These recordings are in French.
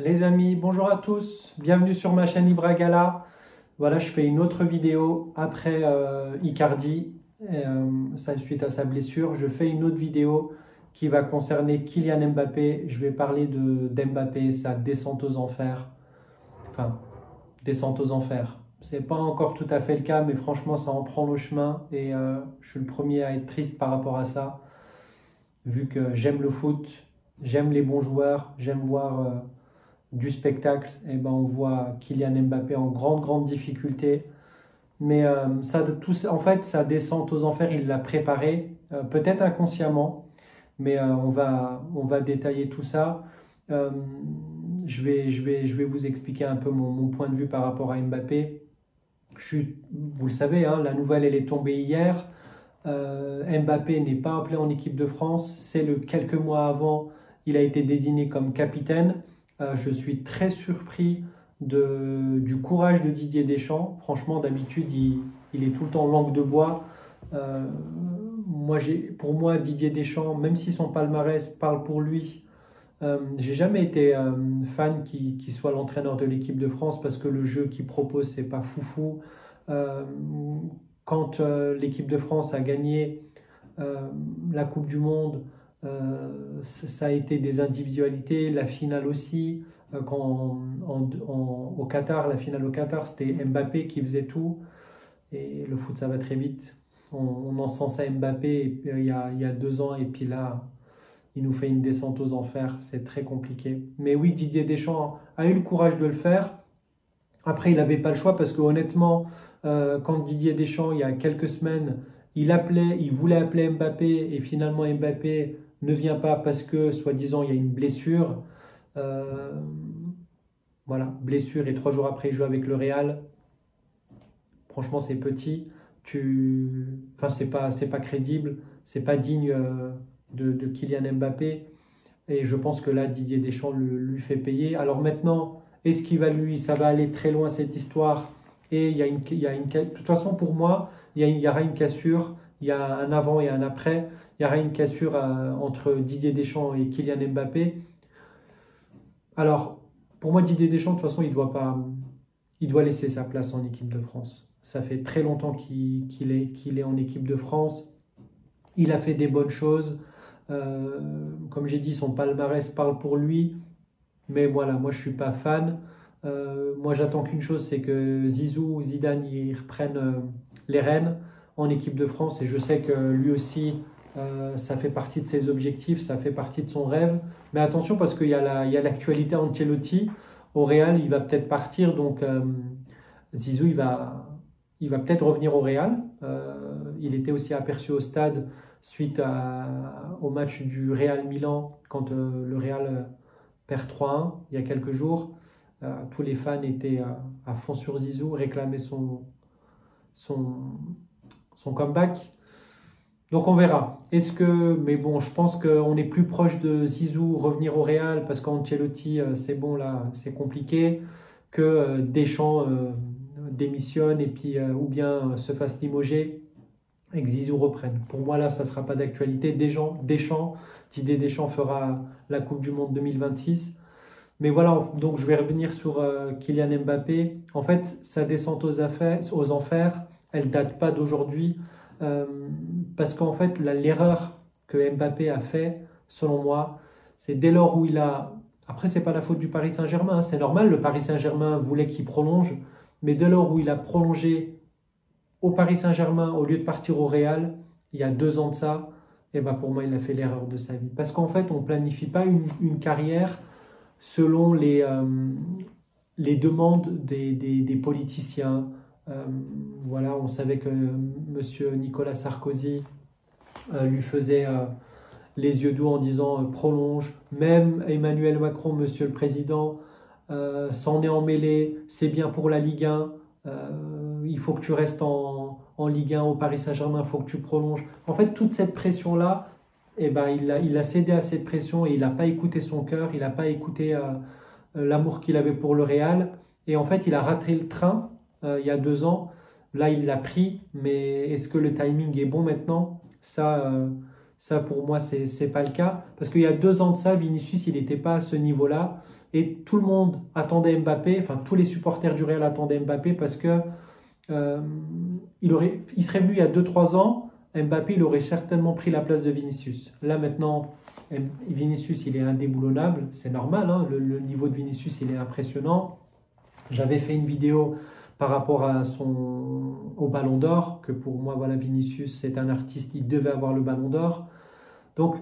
Les amis, bonjour à tous, bienvenue sur ma chaîne Ibragala. Voilà, je fais une autre vidéo après Icardi, suite à sa blessure. Je fais une autre vidéo qui va concerner Kylian Mbappé. Je vais parler d'Mbappé, sa descente aux enfers. Enfin, descente aux enfers. C'est pas encore tout à fait le cas, mais franchement, ça en prend le chemin et je suis le premier à être triste par rapport à ça, vu que j'aime le foot, j'aime les bons joueurs, j'aime voir du spectacle, et ben on voit Kylian Mbappé en grande difficulté. Mais en fait, sa descente aux enfers, il l'a préparé, peut-être inconsciemment, mais on va détailler tout ça. Euh, je vais vous expliquer un peu mon point de vue par rapport à Mbappé. Vous le savez, hein, la nouvelle elle est tombée hier. Mbappé n'est pas appelé en équipe de France. C'est le quelques mois avant, il a été désigné comme capitaine. Je suis très surpris du courage de Didier Deschamps. Franchement, d'habitude, il est tout le temps langue de bois. Euh, pour moi, Didier Deschamps, même si son palmarès parle pour lui, j'ai jamais été fan qu'il soit l'entraîneur de l'équipe de France parce que le jeu qu'il propose, c'est pas foufou. Euh, Quand l'équipe de France a gagné euh, la Coupe du Monde, ça a été des individualités, la finale aussi. Au Qatar, la finale au Qatar, c'était Mbappé qui faisait tout. Et le foot, ça va très vite. On encense à Mbappé il y a 2 ans, et puis là, il nous fait une descente aux enfers. C'est très compliqué. Mais oui, Didier Deschamps a eu le courage de le faire. Après, il n'avait pas le choix parce que honnêtement, quand Didier Deschamps, il y a quelques semaines, il voulait appeler Mbappé et finalement Mbappé ne vient pas parce que, soi-disant, il y a une blessure. Euh, voilà, blessure et 3 jours après, il joue avec le Real. Franchement, c'est petit. Enfin, c'est pas crédible, c'est pas digne de Kylian Mbappé. Et je pense que là, Didier Deschamps lui fait payer. Alors maintenant, est-ce qu'il va ça va aller très loin cette histoire. Et de toute façon, pour moi, il y aura une cassure. Il y a un avant et un après. Il y aura une cassure entre Didier Deschamps et Kylian Mbappé. Alors, pour moi, Didier Deschamps, de toute façon, il doit laisser sa place en équipe de France. Ça fait très longtemps qu'il est en équipe de France. Il a fait des bonnes choses. Comme j'ai dit, son palmarès parle pour lui. Mais voilà, moi je suis pas fan. Moi j'attends qu'une chose, c'est que Zizou ou Zidane ils reprennent les rênes en équipe de France. Et je sais que lui aussi, ça fait partie de ses objectifs, ça fait partie de son rêve. Mais attention parce il y a l'actualité Ancelotti. Au Real, il va peut-être partir. Donc Zizou, il va peut-être revenir au Real. Il était aussi aperçu au stade au match du Real Milan quand le Real perd 3-1 il y a quelques jours. Tous les fans étaient à fond sur Zizou, réclamaient son, son comeback. Donc on verra. Mais bon, je pense qu'on est plus proche de Zizou revenir au Real parce qu'Ancelotti, c'est bon là, c'est compliqué, que Deschamps démissionne et puis ou bien se fasse limoger et que Zizou reprenne. Pour moi là, ça ne sera pas d'actualité. Didier Deschamps fera la Coupe du Monde 2026. Mais voilà, donc je vais revenir sur Kylian Mbappé. En fait, sa descente aux enfers, elle date pas d'aujourd'hui. Euh, Parce qu'en fait, l'erreur que Mbappé a fait, selon moi, c'est dès lors où il a... Après, c'est pas la faute du Paris Saint-Germain, hein, c'est normal, le Paris Saint-Germain voulait qu'il prolonge, mais dès lors où il a prolongé au Paris Saint-Germain au lieu de partir au Real, il y a 2 ans de ça, et ben pour moi, il a fait l'erreur de sa vie. Parce qu'en fait, on planifie pas une carrière selon les demandes des politiciens. Euh, voilà, on savait que Monsieur Nicolas Sarkozy lui faisait les yeux doux en disant prolonge. Même Emmanuel Macron, Monsieur le Président, s'en est emmêlé. C'est bien pour la Ligue 1. Il faut que tu restes en Ligue 1 au Paris Saint-Germain. Il faut que tu prolonges. En fait, toute cette pression-là, eh ben, il a cédé à cette pression et il n'a pas écouté son cœur. Il n'a pas écouté l'amour qu'il avait pour le Real. Et en fait, il a raté le train il y a 2 ans. Là, il l'a pris, mais est-ce que le timing est bon maintenant? Ça pour moi, c'est pas le cas. Parce qu'il y a 2 ans de ça, Vinicius, il n'était pas à ce niveau-là. Et tout le monde attendait Mbappé, enfin tous les supporters du Real attendaient Mbappé parce que il serait venu il y a 2-3 ans, Mbappé il aurait certainement pris la place de Vinicius. Là maintenant, Vinicius il est indéboulonnable, c'est normal, hein, le niveau de Vinicius il est impressionnant. J'avais fait une vidéo par rapport au Ballon d'Or, que pour moi voilà, Vinicius c'est un artiste, il devait avoir le Ballon d'Or. Donc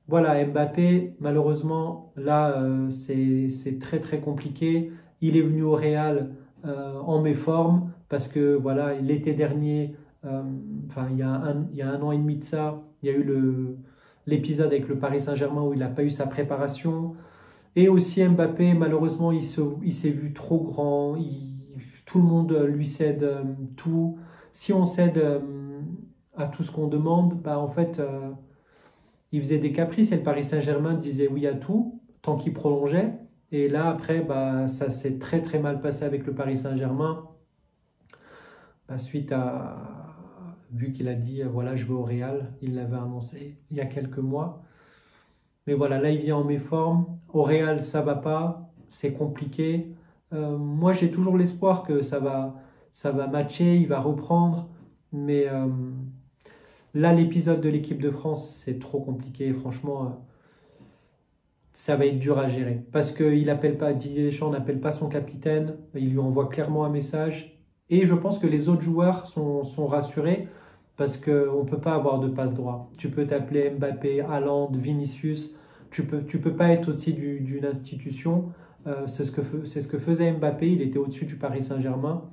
voilà, Mbappé, malheureusement, là, c'est très très compliqué. Il est venu au Real en méforme parce que voilà, l'été dernier, enfin il y a 1 an et demi de ça, il y a eu l'épisode avec le Paris Saint-Germain où il n'a pas eu sa préparation. Et aussi Mbappé, malheureusement, il s'est vu trop grand. Tout le monde lui cède tout. Si on cède à tout ce qu'on demande, bah en fait il faisait des caprices et le Paris Saint-Germain disait oui à tout tant qu'il prolongeait. Et là, après, bah, ça s'est très très mal passé avec le Paris Saint-Germain. Bah, vu qu'il a dit voilà, je vais au Real, il l'avait annoncé il y a quelques mois. Mais voilà, là, il vient en méforme. Au Real, ça va pas, c'est compliqué. Moi, j'ai toujours l'espoir que ça va matcher, il va reprendre. Mais là, l'épisode de l'équipe de France, c'est trop compliqué. Franchement, ça va être dur à gérer. Parce que Didier Deschamps n'appelle pas son capitaine. Il lui envoie clairement un message. Et je pense que les autres joueurs sont rassurés parce qu'on ne peut pas avoir de passe droit. Tu peux t'appeler Mbappé, Haaland, Vinicius. Tu peux pas être au-dessus d'une institution. C'est ce que faisait Mbappé. Il était au-dessus du Paris Saint-Germain.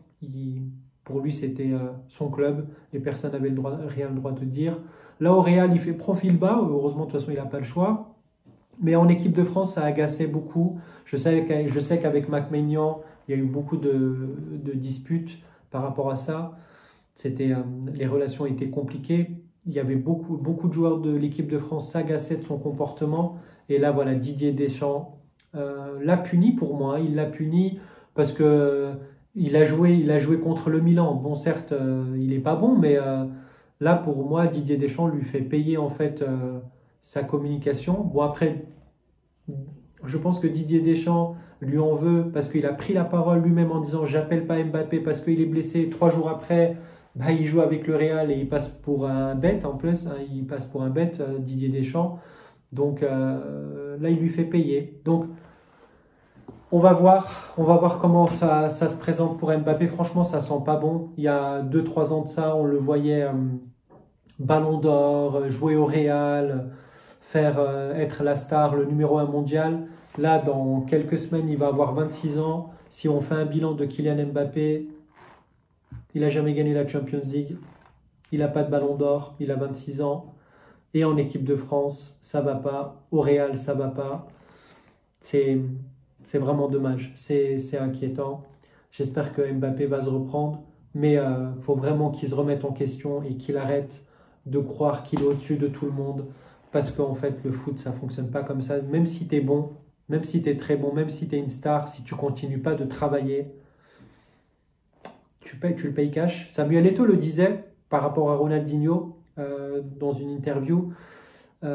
Pour lui, c'était son club et personne n'avait rien le droit de dire. Là, au Real, il fait profil bas. Heureusement, de toute façon, il n'a pas le choix. Mais en équipe de France, ça agaçait beaucoup. Je sais qu'avec Mac Maignan, il y a eu beaucoup de disputes par rapport à ça. Les relations étaient compliquées. Il y avait beaucoup de joueurs de l'équipe de France s'agaçaient de son comportement. Et là, voilà, Didier Deschamps l'a puni pour moi. Il l'a puni parce que il a joué contre le Milan. Bon, certes, il n'est pas bon, mais là, pour moi, Didier Deschamps lui fait payer en fait sa communication. Bon, après, je pense que Didier Deschamps lui en veut parce qu'il a pris la parole lui-même en disant j'appelle pas Mbappé parce qu'il est blessé. 3 jours après, bah, il joue avec le Real et il passe pour un bête en plus. Hein, il passe pour un bête, Didier Deschamps. Donc là, il lui fait payer. Donc on va voir comment ça se présente pour Mbappé. Franchement, ça sent pas bon. Il y a 2-3 ans de ça, on le voyait Ballon d'Or, jouer au Real, être la star, le numéro 1 mondial. Là, dans quelques semaines, il va avoir 26 ans. Si on fait un bilan de Kylian Mbappé, il n'a jamais gagné la Champions League. Il n'a pas de Ballon d'Or. Il a 26 ans. Et en équipe de France, ça va pas. Au Real, ça va pas. C'est vraiment dommage. C'est inquiétant. J'espère que Mbappé va se reprendre. Mais il faut vraiment qu'il se remette en question et qu'il arrête de croire qu'il est au-dessus de tout le monde. Parce qu'en fait, le foot, ça ne fonctionne pas comme ça. Même si tu es bon, même si tu es très bon, même si tu es une star, si tu continues pas de travailler, tu le payes cash. Samuel Eto'o le disait par rapport à Ronaldinho dans une interview. Quand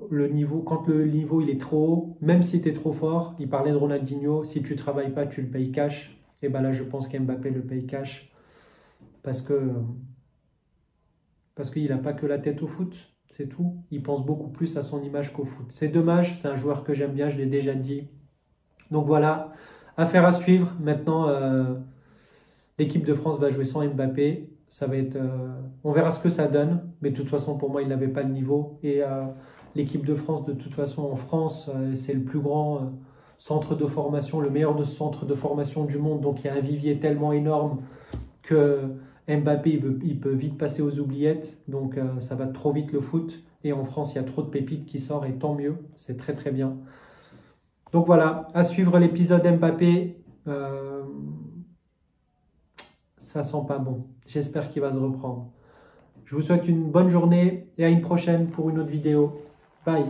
le niveau il est trop haut, même si tu es trop fort, il parlait de Ronaldinho, si tu travailles pas, tu le payes cash. Et ben là, je pense qu'Mbappé le paye cash parce qu'il n'a pas que la tête au foot. C'est tout. Il pense beaucoup plus à son image qu'au foot. C'est dommage, c'est un joueur que j'aime bien, je l'ai déjà dit. Donc voilà, affaire à suivre. Maintenant, l'équipe de France va jouer sans Mbappé. Ça va être, on verra ce que ça donne. Mais de toute façon, pour moi, il n'avait pas le niveau. Et l'équipe de France, de toute façon, en France, c'est le plus grand centre de formation, le meilleur centre de formation du monde. Donc il y a un vivier tellement énorme que Mbappé, il peut vite passer aux oubliettes, donc ça va trop vite le foot. Et en France, il y a trop de pépites qui sortent, et tant mieux, c'est très très bien. Donc voilà, à suivre l'épisode Mbappé. Ça sent pas bon. J'espère qu'il va se reprendre. Je vous souhaite une bonne journée et à une prochaine pour une autre vidéo. Bye.